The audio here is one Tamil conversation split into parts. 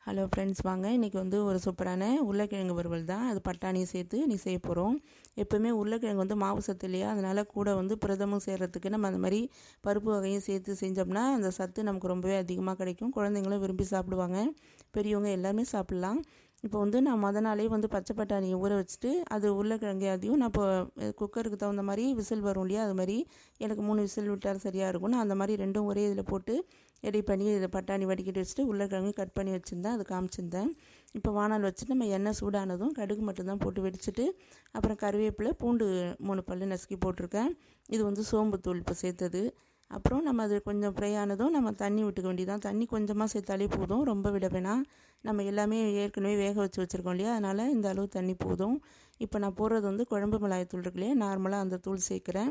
ஹலோ ஃப்ரெண்ட்ஸ், வாங்க இன்றைக்கி வந்து ஒரு சூப்பரான உருளைக்கிழங்கு வறுவல் தான். அது பட்டாணியும் சேர்த்து செய்ய போகிறோம். எப்போவுமே உருளைக்கிழங்கு வந்து மாவு சத்து இல்லையா, அதனால் கூட வந்து புரதமும் சேர்கிறதுக்கு நம்ம அந்த மாதிரி பருப்பு வகையும் சேர்த்து செஞ்சோம்னா அந்த சத்து நமக்கு ரொம்பவே அதிகமாக கிடைக்கும். குழந்தைங்களும் விரும்பி சாப்பிடுவாங்க, பெரியவங்க எல்லாருமே சாப்பிட்லாம். இப்போ வந்து நான் நாளே வந்து பச்சை பட்டாணியை ஊற வச்சுட்டு அது உருளைக்கிழங்கு அதையும் நான் இப்போ குக்கருக்கு தகுந்த மாதிரி விசில் வரும் இல்லையா, அது மாதிரி எனக்கு 3 விசில் விட்டால் சரியாக இருக்கும். நான் அந்த மாதிரி ரெண்டும் ஒரே இதில் போட்டு ரெடி பண்ணி இதில் பட்டாணி வடிக்கிட்டு வச்சுட்டு உருளைக்கிழங்கு கட் பண்ணி வச்சுருந்தேன், அது காமிச்சிருந்தேன். இப்போ வானல் வச்சுட்டு நம்ம எண்ணெய் சூடானதும் கடுகு மட்டும்தான் போட்டு வெடிச்சிட்டு அப்புறம் கருவேப்பிலை, பூண்டு 3 பல் நசுக்கி போட்டிருக்கேன். இது வந்து சோம்பு தூள் இப்போ சேர்த்தது. அப்புறம் நம்ம அது கொஞ்சம் ஃப்ரை ஆனதும் நம்ம தண்ணி விட்டுக்க வேண்டியதான். தண்ணி கொஞ்சமாக சேர்த்தாலே போதும், ரொம்ப விட வேணாம். நம்ம எல்லாமே ஏற்கனவே வேக வச்சு வச்சுருக்கோம் இல்லையா, அதனால் இந்த அளவு தண்ணி போதும். இப்போ நான் போடுறது வந்து குழம்பு மிளகாய் தூள் இருக்கு இல்லையா, நார்மலாக அந்த தூள் சேர்க்குறேன்.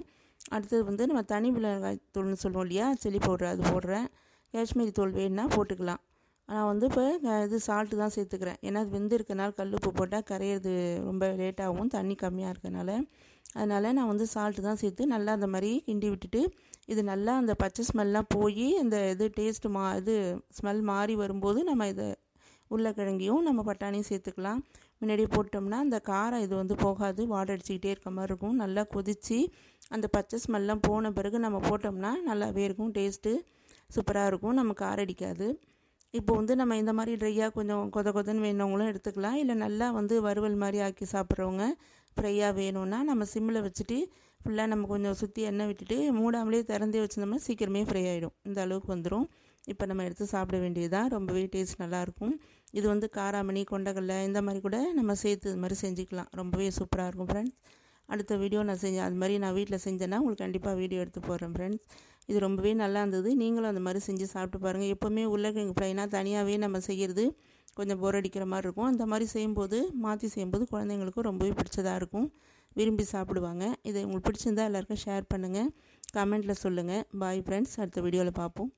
அடுத்தது வந்து நம்ம தனி மிளகாய் தூள்னு சொல்லுவோம் இல்லையா, சில்லி பவுடர், அது போடுறேன். காஷ்மீரி தூள் வேணுன்னா போட்டுக்கலாம். நான் வந்து இப்போ இது சால்ட்டு தான் சேர்த்துக்கிறேன். ஏன்னா அது வெந்து இருக்கனால கல் உப்பு போட்டால் கரையிறது ரொம்ப லேட்டாகும், தண்ணி கம்மியாக இருக்கனால. அதனால் நான் வந்து சால்ட்டு தான் சேர்த்து நல்லா அந்த மாதிரி கிண்டி விட்டுட்டு இது நல்லா அந்த பச்சை ஸ்மெல்லாம் போய் அந்த இது டேஸ்ட்டு ஸ்மெல் மாறி வரும்போது நம்ம இதை உருளைக்கிழங்கையும் நம்ம பட்டாணியும் சேர்த்துக்கலாம். முன்னாடியே போட்டோம்னா அந்த காரம் இது வந்து போகாது, வாடை அடிச்சுக்கிட்டே இருக்க மாதிரி இருக்கும். நல்லா கொதித்து அந்த பச்சை ஸ்மெல்லாம் போன பிறகு நம்ம போட்டோம்னா நல்லாவே இருக்கும், டேஸ்ட்டு சூப்பராக இருக்கும், நம்ம காரம் அடிக்காது. இப்போ வந்து நம்ம இந்த மாதிரி ட்ரையாக கொஞ்சம் கொதன்னு வேணுவங்களும் எடுத்துக்கலாம். இல்லை நல்லா வந்து வறுவல் மாதிரி ஆக்கி சாப்பிட்றவங்க ஃப்ரையாக வேணும்னா நம்ம சிம்மில் வச்சுட்டு ஃபுல்லாக நம்ம கொஞ்சம் சுற்றி எண்ணெய் விட்டுட்டு மூடாமலே திறந்தே வச்சுருந்தோம்னா சீக்கிரமே ஃப்ரை ஆகிடும். இந்த அளவுக்கு வந்துடும். இப்போ நம்ம எடுத்து சாப்பிட வேண்டியதுதான். ரொம்பவே டேஸ்ட் நல்லாயிருக்கும். இது வந்து காராமணி, கொண்டக்கடலை இந்த மாதிரி கூட நம்ம சேர்த்து இது மாதிரி செஞ்சுக்கலாம். ரொம்பவே சூப்பராக இருக்கும் ஃப்ரெண்ட்ஸ். அடுத்த வீடியோ நான் செஞ்சேன், அது மாதிரி நான் வீட்டில் செஞ்சேன்னா உங்களுக்கு கண்டிப்பாக வீடியோ எடுத்து போடுறேன் ஃப்ரெண்ட்ஸ். இது ரொம்பவே நல்லா இருந்தது. நீங்களும் அந்த மாதிரி செஞ்சு சாப்பிட்டு பாருங்கள். எப்போவுமே உருளைக்கிழங்கு ஃப்ரைனா தனியாகவே நம்ம செய்கிறது கொஞ்சம் போர் அடிக்கிற மாதிரி இருக்கும். அந்த மாதிரி செய்யும்போது மாற்றி செய்யும்போது குழந்தைங்களுக்கும் ரொம்பவே பிடிச்சதாக இருக்கும், விரும்பி சாப்பிடுவாங்க. இது உங்களுக்கு பிடிச்சிருந்தா எல்லாருக்கும் ஷேர் பண்ணுங்கள், கமெண்ட்டில் சொல்லுங்கள். பாய் ஃப்ரெண்ட்ஸ், அடுத்த வீடியோவில் பார்ப்போம்.